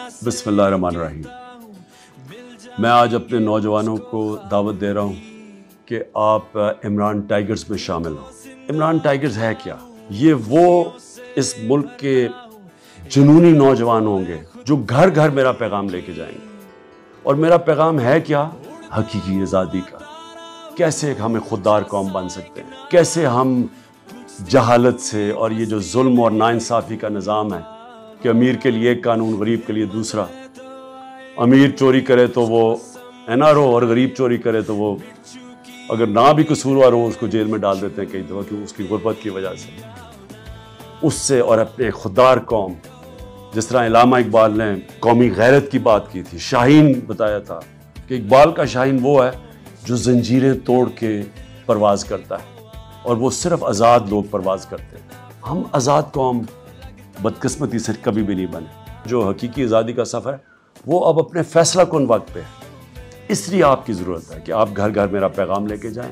बिस्मिल्लाहिर्रहमानिर्रहीम। मैं आज अपने नौजवानों को दावत दे रहा हूँ कि आप इमरान टाइगर्स में शामिल हों। इमरान टाइगर्स है क्या? ये वो इस मुल्क के जुनूनी नौजवान होंगे जो घर घर मेरा पैगाम लेके जाएंगे। और मेरा पैगाम है क्या? हकीकी आज़ादी का। कैसे हमें खुददार कौम बन सकते हैं, कैसे हम जहालत से और ये जो जुल्म और नाइंसाफ़ी का निज़ाम है कि अमीर के लिए एक कानून, गरीब के लिए दूसरा, अमीर चोरी करे तो वो NRO और गरीब चोरी करे तो वो अगर ना भी कसूरवार हो उसको जेल में डाल देते हैं कई दफ़ा, क्योंकि उसकी गुर्बत की वजह से। उससे और अपने खुददार कौम, जिस तरह इलामा इकबाल ने कौमी गैरत की बात की थी, शाहीन बताया था कि इकबाल का शाहीन वो है जो जंजीरें तोड़ के परवाज़ करता है और वो सिर्फ आज़ाद लोग परवाज़ करते हैं। हम आज़ाद कौम बदकिस्मती से कभी भी नहीं बने। जो हकीकी आज़ादी का सफ़र वो अब अपने फैसला कुन वक्त पे है। इसलिए आपकी ज़रूरत है कि आप घर घर मेरा पैगाम लेके जाएं।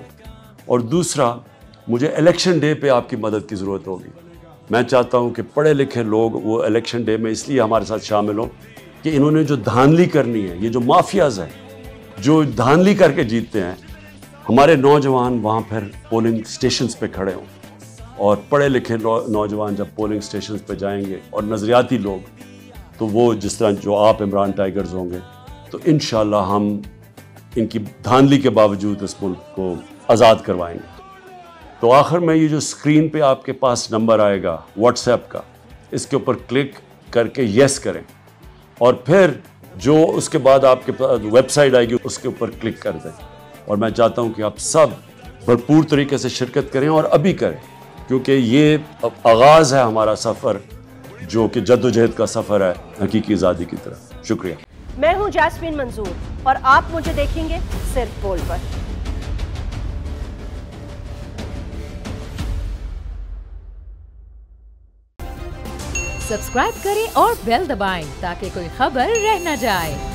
और दूसरा, मुझे इलेक्शन डे पे आपकी मदद की ज़रूरत होगी। मैं चाहता हूं कि पढ़े लिखे लोग वो इलेक्शन डे में इसलिए हमारे साथ शामिल हों कि इन्होंने जो धांधली करनी है, ये जो माफियाज़ हैं जो धांधली करके जीतते हैं, हमारे नौजवान वहाँ पर पोलिंग स्टेशंस पे खड़े हों। और पढ़े लिखे नौजवान जब पोलिंग स्टेशंस पे जाएंगे और नज़रियाती लोग, तो वो जिस तरह जो आप इमरान टाइगर्स होंगे, तो इंशाल्लाह हम इनकी धांधली के बावजूद इस मुल्क को आज़ाद करवाएंगे। तो आखिर में ये जो स्क्रीन पे आपके पास नंबर आएगा व्हाट्सएप का, इसके ऊपर क्लिक करके येस करें और फिर जो उसके बाद आपके पास वेबसाइट आएगी उसके ऊपर क्लिक कर दें। और मैं चाहता हूँ कि आप सब भरपूर तरीके से शिरकत करें और अभी करें, क्योंकि ये आगाज़ है हमारा सफ़र जो कि जद्दोजहद का सफ़र है हकीकी आज़ादी की तरफ। शुक्रिया। मैं हूँ जैस्मीन मंजूर और आप मुझे देखेंगे सिर्फ बोल पर। सब्सक्राइब करें और बेल दबाएं ताकि कोई खबर रह न जाए।